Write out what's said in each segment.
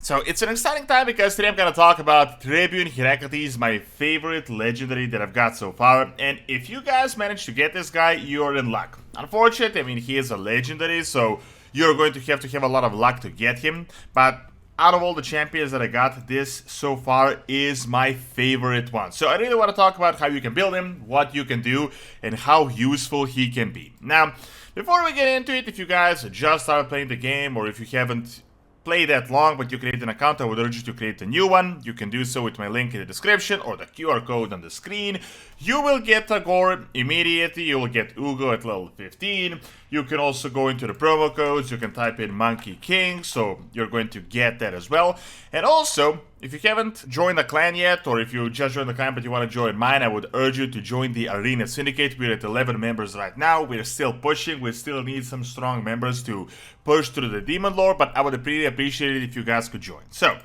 So it's an exciting time because today I'm going to talk about Tribune Heracletes, my favorite legendary that I've got so far. And if you guys manage to get this guy, you're in luck. Unfortunately, I mean, he is a legendary, so you're going to have a lot of luck to get him. But out of all the champions that I got, this so far is my favorite one. So I really want to talk about how you can build him, what you can do, and how useful he can be. Now, before we get into it, if you guys just started playing the game, or if you haven't play that long, but you create an account, I would urge you to create a new one. You can do so with my link in the description or the QR code on the screen. You will get a gore immediately. You will get Ugo at level 15. You can also go into the promo codes. You can type in Monkey King, so you're going to get that as well. And also, if you haven't joined the clan yet, or if you just joined the clan but you want to join mine, I would urge you to join the Arena Syndicate. We're at 11 members right now. We're still pushing. We still need some strong members to push through the Demon Lore, but I would really appreciate it if you guys could join. So,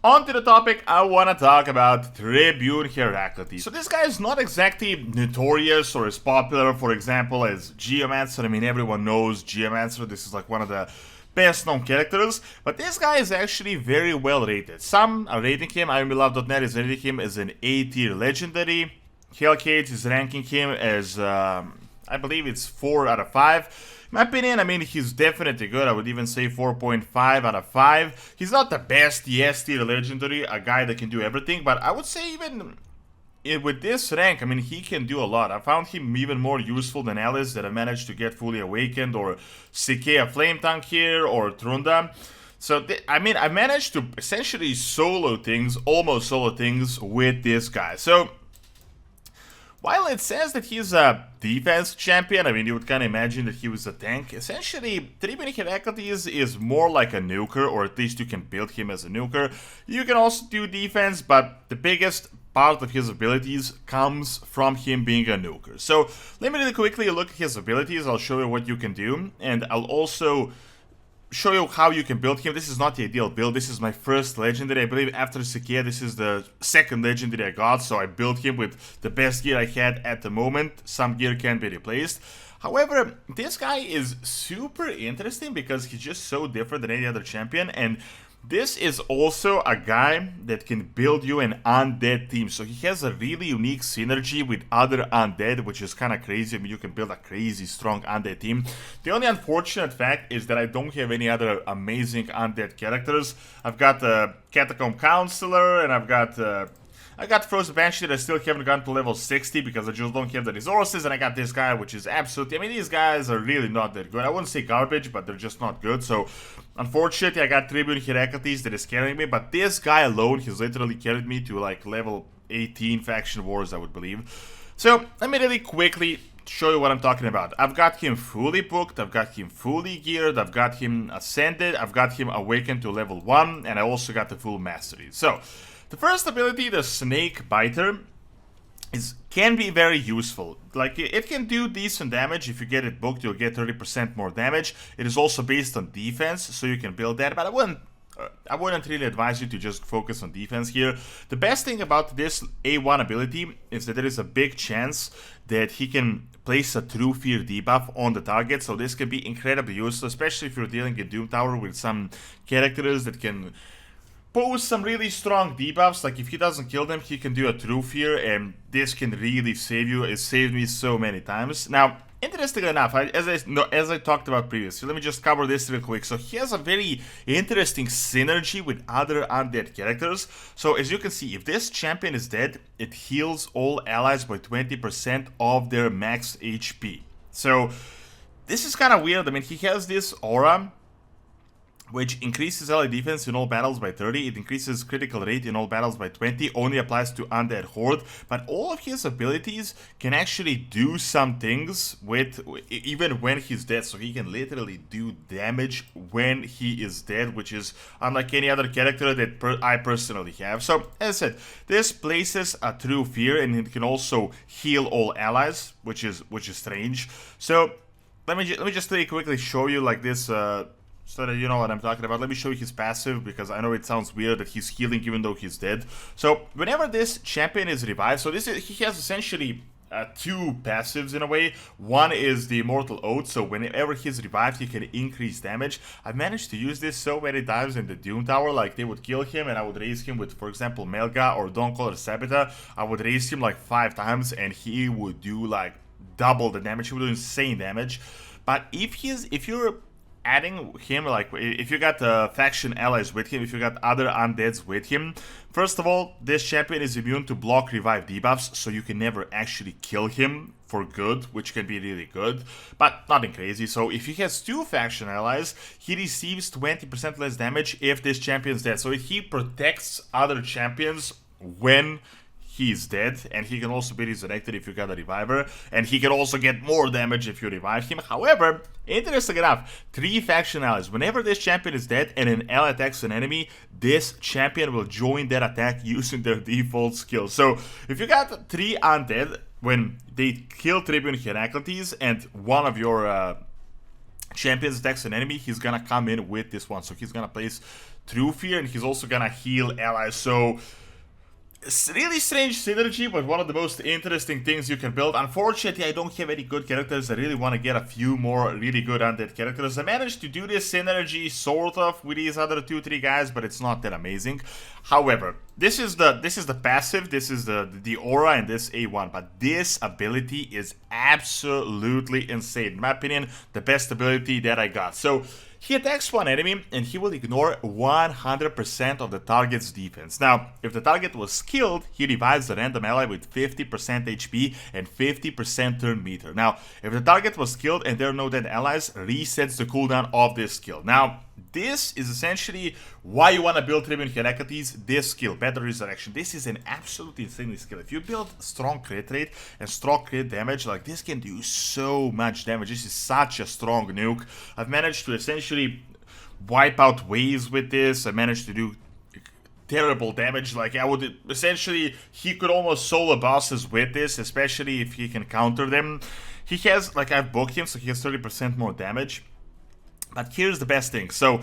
on to the topic, I want to talk about Tribune Heracletes. So this guy is not exactly notorious or as popular, for example, as Geomancer. I mean, everyone knows Geomancer. This is like one of the best known characters, but this guy is actually very well rated. Some are rating him, IMBLove.net is rating him as an A tier legendary. Hellcage is ranking him as, I believe it's 4 out of 5. In my opinion, I mean, he's definitely good. I would even say 4.5 out of 5. He's not the best S tier legendary, a guy that can do everything, but I would say even with this rank, I mean, he can do a lot. I found him even more useful than Alice that I managed to get fully awakened, or Sikea Flame Tank here, or Trunda. So, I mean, I managed to essentially solo things, almost solo things with this guy. So, while it says that he's a defense champion, I mean, you would kind of imagine that he was a tank. Essentially, Tribune Heracletes is more like a nuker, or at least you can build him as a nuker. You can also do defense, but the biggest part of his abilities comes from him being a nuker. So, let me really quickly look at his abilities. I'll show you what you can do, and I'll also show you how you can build him. This is not the ideal build. This is my first legendary. I believe after Sikea, this is the second legendary I got, so I built him with the best gear I had at the moment. Some gear can be replaced. However, this guy is super interesting because he's just so different than any other champion, and this is also a guy that can build you an undead team. So he has a really unique synergy with other undead, which is kind of crazy. I mean, you can build a crazy strong undead team. The only unfortunate fact is that I don't have any other amazing undead characters. I've got a Catacomb Counselor, and I've got Frozen Banshee that I still haven't gotten to level 60 because I just don't have the resources, and I got this guy, which is absolutely, I mean, these guys are really not that good. I wouldn't say garbage, but they're just not good. So, unfortunately, I got Tribune Heracletes that is carrying me, but this guy alone, he's literally carried me to like level 18 Faction Wars, I would believe. So, let me really quickly show you what I'm talking about. I've got him fully booked, I've got him fully geared, I've got him ascended, I've got him awakened to level 1, and I also got the full mastery. So, the first ability, the Snake Biter, can be very useful. Like, it can do decent damage. If you get it booked, you'll get 30% more damage. It is also based on defense, so you can build that, but I wouldn't really advise you to just focus on defense here. The best thing about this A1 ability is that there is a big chance that he can place a True Fear debuff on the target, so this can be incredibly useful, especially if you're dealing in Doom Tower with some characters that can pose some really strong debuffs. Like, if he doesn't kill them, he can do a True Fear, and this can really save you. It saved me so many times. Now, interestingly enough, as I talked about previously, let me just cover this real quick. So he has a very interesting synergy with other undead characters. So as you can see, if this champion is dead, it heals all allies by 20% of their max HP. So this is kind of weird. I mean, he has this aura which increases ally defense in all battles by 30, it increases critical rate in all battles by 20, only applies to Undead Horde, but all of his abilities can actually do some things with even when he's dead, so he can literally do damage when he is dead, which is unlike any other character that I personally have. So, as I said, this places a True Fear, and it can also heal all allies, which is strange. So, let me just really quickly show you like this, so that you know what I'm talking about. Let me show you his passive, because I know it sounds weird that he's healing even though he's dead. So whenever this champion is revived, so he has essentially two passives in a way. One is the Immortal Oath, so whenever he's revived, he can increase damage. I've managed to use this so many times in the Doom Tower, like they would kill him and I would raise him with, for example, Melga or Dawncaller Sabita. I would raise him like 5 times and he would do like double the damage. He would do insane damage. But if you're adding him, like if you got faction allies with him, if you got other undeads with him, first of all, this champion is immune to block revive debuffs, so you can never actually kill him for good, which can be really good, but nothing crazy. So if he has 2 faction allies, he receives 20% less damage if this champion's dead. So he protects other champions when he's dead, and he can also be resurrected if you got a reviver, and he can also get more damage if you revive him. However, interesting enough, 3 faction allies, whenever this champion is dead and an ally attacks an enemy, this champion will join that attack using their default skill. So if you got 3 undead, when they kill Tribune Heracletes and one of your champions attacks an enemy, he's gonna come in with this one. So he's gonna place True Fear, and he's also gonna heal allies. So it's really strange synergy, but one of the most interesting things you can build. Unfortunately, I don't have any good characters. I really want to get a few more really good undead characters. I managed to do this synergy sort of with these other 2-3 guys, but it's not that amazing. However, this is the passive, this is the aura, and this A1, but this ability is absolutely insane. In my opinion, the best ability that I got. So he attacks one enemy and he will ignore 100% of the target's defense. Now, if the target was killed, he revives the random ally with 50% HP and 50% turn meter. Now, if the target was killed and there are no dead allies, resets the cooldown of this skill. Now, this is essentially why you want to build Tribune Heracletes, this skill, Better Resurrection. This is an absolutely insane skill. If you build strong crit rate and strong crit damage, like this can do so much damage. This is such a strong nuke. I've managed to essentially wipe out waves with this. I managed to do terrible damage. Like I would essentially, he could almost solo bosses with this, especially if he can counter them. He has, like I've booked him, so he has 30% more damage. But here's the best thing. So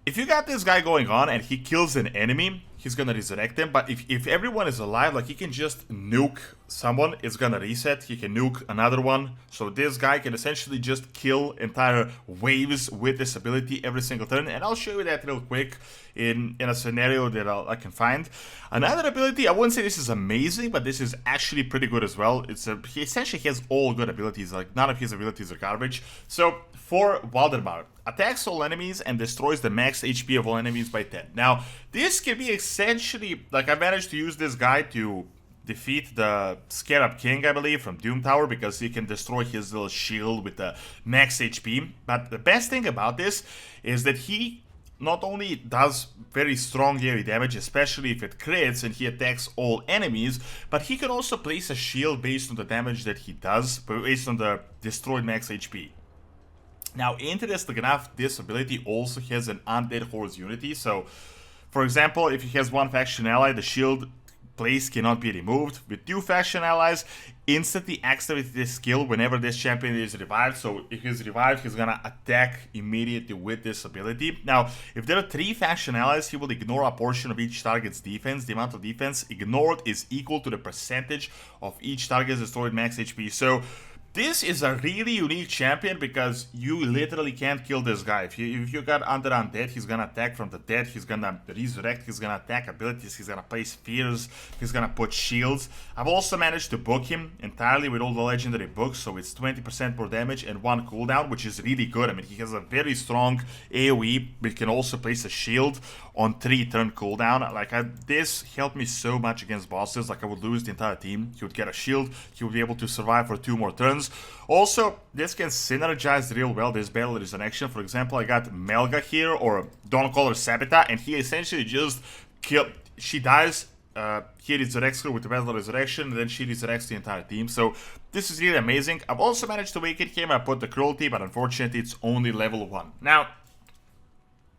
if you got this guy going on and he kills an enemy, he's gonna resurrect them. But if everyone is alive, like he can just nuke someone, it's gonna reset. He can nuke another one. So this guy can essentially just kill entire waves with this ability every single turn. And I'll show you that real quick in a scenario that I can find. Another ability, I wouldn't say this is amazing, but this is actually pretty good as well. He essentially has all good abilities. Like none of his abilities are garbage. So for Waldemar, attacks all enemies and destroys the max HP of all enemies by 10. Now, this can be essentially, like I managed to use this guy to defeat the Scarab King, I believe, from Doom Tower, because he can destroy his little shield with the max HP. But the best thing about this is that he not only does very strong AoE damage, especially if it crits and he attacks all enemies, but he can also place a shield based on the damage that he does, based on the destroyed max HP. Now, interesting enough, this ability also has an Undead Horse Unity. So, for example, if he has one faction ally, the shield place cannot be removed. With 2 faction allies, instantly activate this skill whenever this champion is revived. So if he's revived, he's gonna attack immediately with this ability. Now, if there are 3 faction allies, he will ignore a portion of each target's defense. The amount of defense ignored is equal to the percentage of each target's destroyed max HP. So this is a really unique champion because you literally can't kill this guy. If you got under undead, he's gonna attack from the dead, he's gonna resurrect, he's gonna attack abilities, he's gonna place fears, he's gonna put shields. I've also managed to book him entirely with all the legendary books, so it's 20% more damage and 1 cooldown, which is really good. I mean, he has a very strong AoE, but he can also place a shield on 3 turn cooldown. Like this helped me so much against bosses. Like I would lose the entire team, he would get a shield, he would be able to survive for 2 more turns. Also, this can synergize real well, this Battle Resurrection. For example, I got Melga here, or Dawncaller Sabita, and he essentially just killed, she dies, he resurrects her with the Battle Resurrection, and then she resurrects the entire team. So this is really amazing. I've also managed to awaken him. I put the Cruelty, but unfortunately it's only level 1. Now,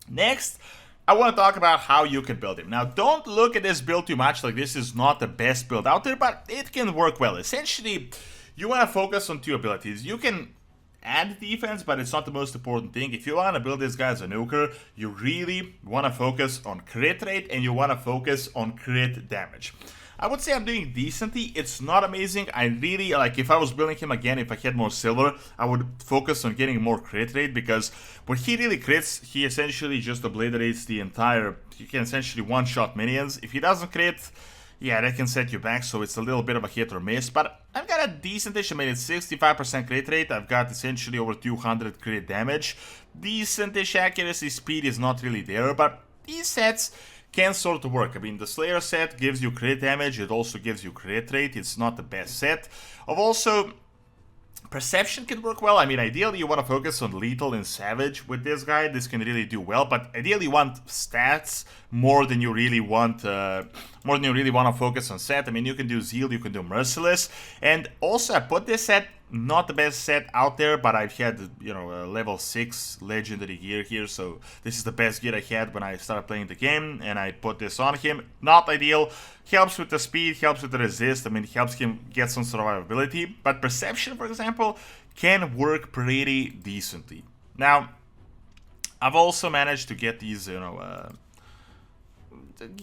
next, I want to talk about how you can build him. Now, don't look at this build too much, like this is not the best build out there, but it can work well. Essentially, you want to focus on 2 abilities. You can add defense, but it's not the most important thing. If you want to build this guy as a nuker, you really want to focus on crit rate and you want to focus on crit damage. I would say I'm doing decently. It's not amazing. I really, like, if I was building him again, if I had more silver, I would focus on getting more crit rate, because when he really crits, he essentially just obliterates the entire, he can essentially one-shot minions. If he doesn't crit, yeah, that can set you back, so it's a little bit of a hit or miss, but I've got a decentish. I mean, it's 65% crit rate, I've got essentially over 200 crit damage. Decentish accuracy, speed is not really there, but these sets can sort of work. I mean, the Slayer set gives you crit damage, it also gives you crit rate, it's not the best set. Also, Perception can work well. I mean, ideally you want to focus on Lethal and Savage with this guy. This can really do well, but ideally you want stats more than you really want to focus on set. I mean, you can do Zeal, you can do Merciless, and also I put this set, not the best set out there, but I've had, you know, a level 6 legendary gear here, so this is the best gear I had when I started playing the game, and I put this on him. Not ideal. Helps with the speed, helps with the resist, I mean, helps him get some survivability, but Perception, for example, can work pretty decently. Now, I've also managed to get these, you know,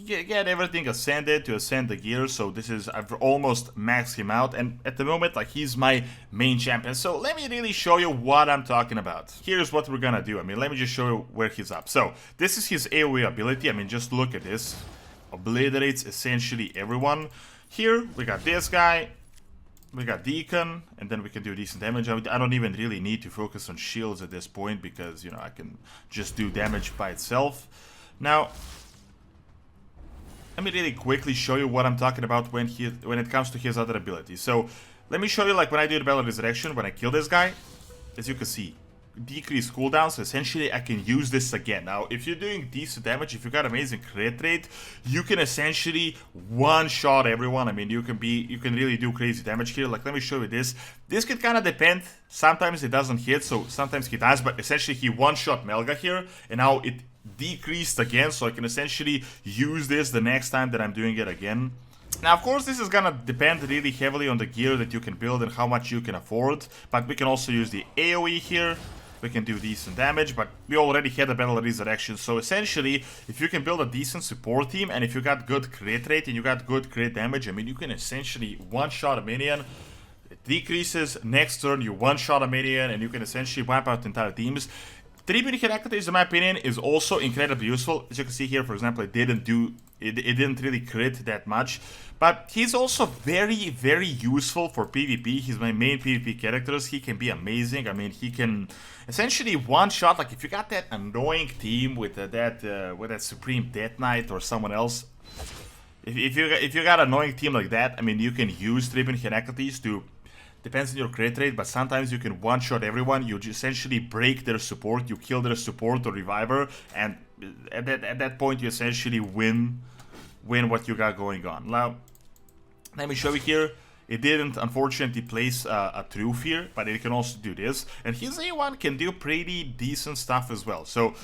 get everything ascended to ascend the gear, so this is, I've almost maxed him out, and at the moment, like, he's my main champion. So let me really show you what I'm talking about. Here's what we're gonna do. I mean, let me just show you where he's up. So this is his AoE ability. I mean, just look at this. Obliterates essentially everyone. Here we got this guy, we got Deacon, and then we can do decent damage. I don't even really need to focus on shields at this point, because, you know, I can just do damage by itself. Now, let me really quickly show you what I'm talking about when it comes to his other abilities. So let me show you, like, when I do the Battle of Resurrection, when I kill this guy, as you can see, decrease cooldown, so essentially I can use this again. Now, if you're doing decent damage, if you got amazing crit rate, you can essentially one-shot everyone. I mean, you can really do crazy damage here. Like, let me show you this. This could kind of depend. Sometimes it doesn't hit, so sometimes he does, but essentially he one-shot Melga here, and now it decreased again, so I can essentially use this the next time that I'm doing it again. Now, of course, this is gonna depend really heavily on the gear that you can build and how much you can afford, but we can also use the AoE here. We can do decent damage, but we already had a Battle of Resurrection, so essentially, if you can build a decent support team, and if you got good crit rate and you got good crit damage, I mean, you can essentially one-shot a minion. It decreases, next turn you one-shot a minion, and you can essentially wipe out entire teams. Tribune Heracletes, in my opinion, is also incredibly useful. As you can see here, for example, it didn't really crit that much, but he's also very, very useful for PvP. He's my main PvP characters. He can be amazing. I mean, he can essentially one-shot, like, if you got that annoying team with that Supreme Death Knight or someone else. If you got an annoying team like that, I mean, you can use Tribune Heracletes to, depends on your crit rate, but sometimes you can one-shot everyone. You just essentially break their support, you kill their support or reviver, and at that point you essentially win what you got going on. Now, let me show you here. It didn't, unfortunately, place a Truth here, but it can also do this. And his A1 can do pretty decent stuff as well. So,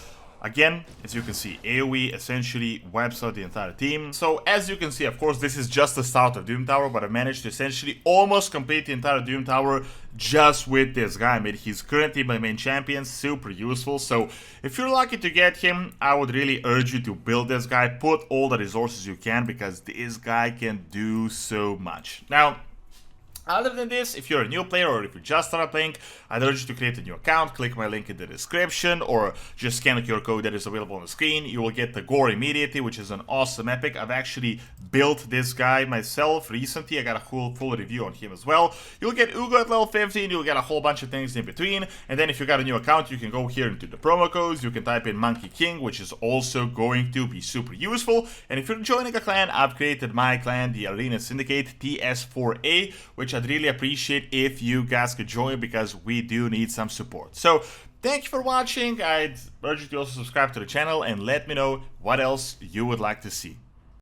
again, as you can see, AoE essentially wipes out the entire team. So, as you can see, of course, this is just the start of Doom Tower, but I managed to essentially almost complete the entire Doom Tower just with this guy. I mean, he's currently my main champion, super useful. So, if you're lucky to get him, I would really urge you to build this guy, put all the resources you can, because this guy can do so much. Now, other than this, if you're a new player or if you just started playing, I'd urge you to create a new account, click my link in the description, or just scan the QR code that is available on the screen. You will get the Gore immediately, which is an awesome epic. I've actually built this guy myself recently. I got a full review on him as well. You'll get Ugo at level 15, you'll get a whole bunch of things in between, and then if you got a new account, you can go here into the promo codes, you can type in Monkey King, which is also going to be super useful. And if you're joining a clan, I've created my clan, the Arena Syndicate TS4A, which I'd really appreciate if you guys could join, because we do need some support. So, thank you for watching. I'd urge you to also subscribe to the channel and let me know what else you would like to see.